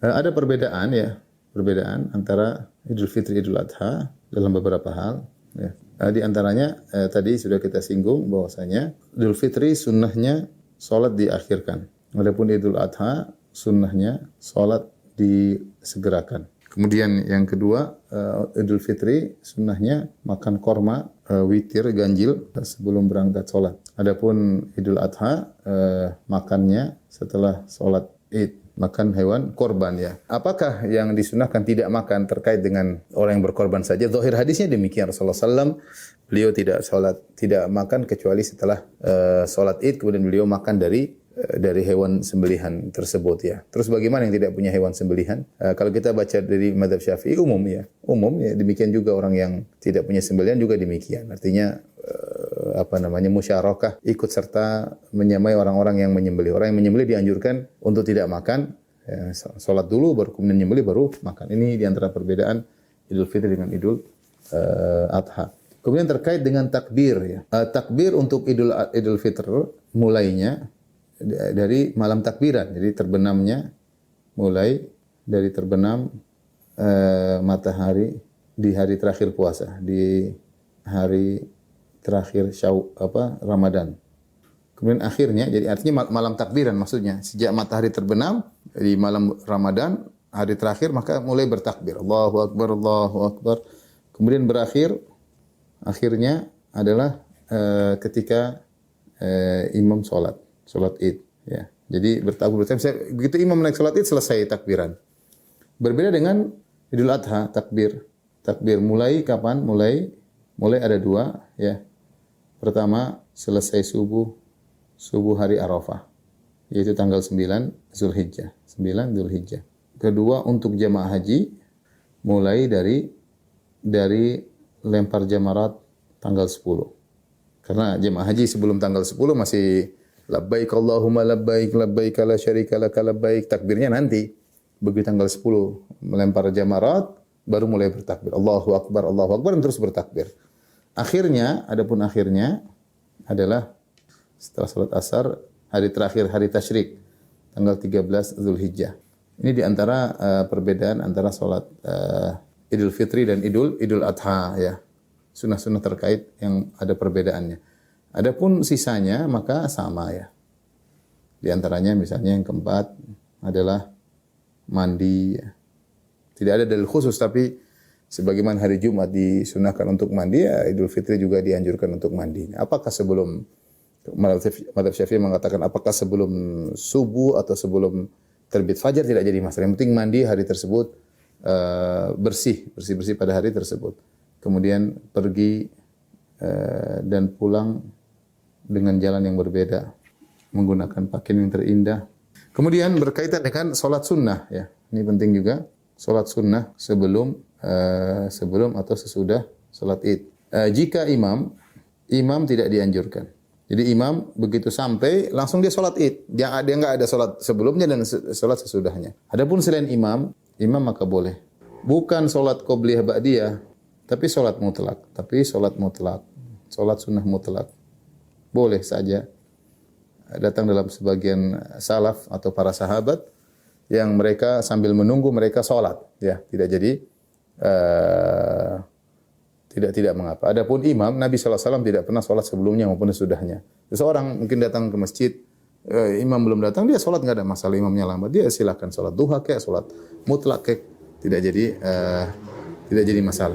Ada perbedaan ya, perbedaan antara Idul Fitri Idul Adha dalam beberapa hal. Ya. Di antaranya tadi sudah kita singgung bahwasanya Idul Fitri sunnahnya sholat diakhirkan. Adapun Idul Adha sunnahnya sholat disegerakan. Kemudian yang kedua, Idul Fitri sunnahnya makan korma, witir, ganjil sebelum berangkat sholat. Adapun Idul Adha makannya setelah sholat Id. Makan hewan korban ya. Apakah yang disunahkan tidak makan terkait dengan orang yang berkorban saja? Zahir hadisnya demikian. Rasulullah SAW beliau tidak makan kecuali setelah sholat Id, kemudian beliau makan dari hewan sembelihan tersebut ya. Terus bagaimana yang tidak punya hewan sembelihan? Kalau kita baca dari mazhab Syafi'i umum ya, demikian juga orang yang tidak punya sembelihan juga demikian. Artinya musyarakah, ikut serta menyamai orang-orang yang menyembelih. Orang yang menyembelih dianjurkan untuk tidak makan, ya, sholat dulu baru kemudian menyembelih baru makan. Ini diantara perbedaan Idul Fitri dengan Idul Adha. Kemudian terkait dengan takbir ya. Takbir untuk Idul Fitr mulainya dari malam takbiran. Jadi terbenamnya mulai dari terbenam matahari di hari terakhir puasa, di hari terakhir Ramadan. Kemudian akhirnya, jadi artinya malam takbiran maksudnya. Sejak matahari terbenam di malam Ramadan, hari terakhir maka mulai bertakbir. Allahu Akbar, Allahu Akbar. Kemudian akhirnya adalah ketika imam sholat Id. Ya. Jadi bertakbir. Begitu imam naik sholat Id selesai takbiran. Berbeda dengan Idul Adha, takbir mulai kapan? Mulai ada dua ya. Pertama, selesai subuh hari Arafah, yaitu tanggal 9 Zulhijjah. Kedua, untuk jamaah haji, mulai dari lempar jamarat tanggal 10. Karena jamaah haji sebelum tanggal 10 masih labbaik Allahumma labbaik, labbaik la syarika lak labbaik. Takbirnya nanti. Begitu tanggal 10 melempar jamarat, baru mulai bertakbir. Allahu Akbar, dan terus bertakbir. Akhirnya adalah setelah salat asar, hari terakhir hari tasyrik, tanggal 13 Zulhijjah. Ini di antara perbedaan antara salat Idul Fitri dan Idul Adha ya. Sunnah-sunnah terkait yang ada perbedaannya. Adapun sisanya maka sama ya. Di antaranya misalnya yang keempat adalah mandi ya. Tidak ada dalil khusus, tapi sebagaimana hari Jumat disunahkan untuk mandi, ya Idul Fitri juga dianjurkan untuk mandi. Apakah sebelum, mazhab Syafi'i mengatakan apakah sebelum subuh atau sebelum terbit fajar tidak jadi masalah. Yang penting mandi hari tersebut bersih pada hari tersebut. Kemudian pergi dan pulang dengan jalan yang berbeda, menggunakan pakaian yang terindah. Kemudian berkaitan dengan sholat sunnah ya. Ini penting juga, sholat sunnah sebelum atau sesudah sholat Id. Jika imam tidak dianjurkan. Jadi imam begitu sampai langsung dia sholat Id. Dia nggak ada sholat sebelumnya dan sholat sesudahnya. Adapun selain imam maka boleh. Bukan sholat qobliyah ba'diyah, tapi sholat mutlak. Sholat sunnah mutlak. Boleh saja. Datang dalam sebagian salaf atau para sahabat yang mereka sambil menunggu mereka sholat. Ya, tidak mengapa. Adapun imam, Nabi SAW tidak pernah sholat sebelumnya maupun sesudahnya. Seseorang mungkin datang ke masjid, imam belum datang, dia sholat nggak ada masalah, imamnya lambat, dia silakan sholat duha kayak sholat mutlak kayak tidak jadi masalah.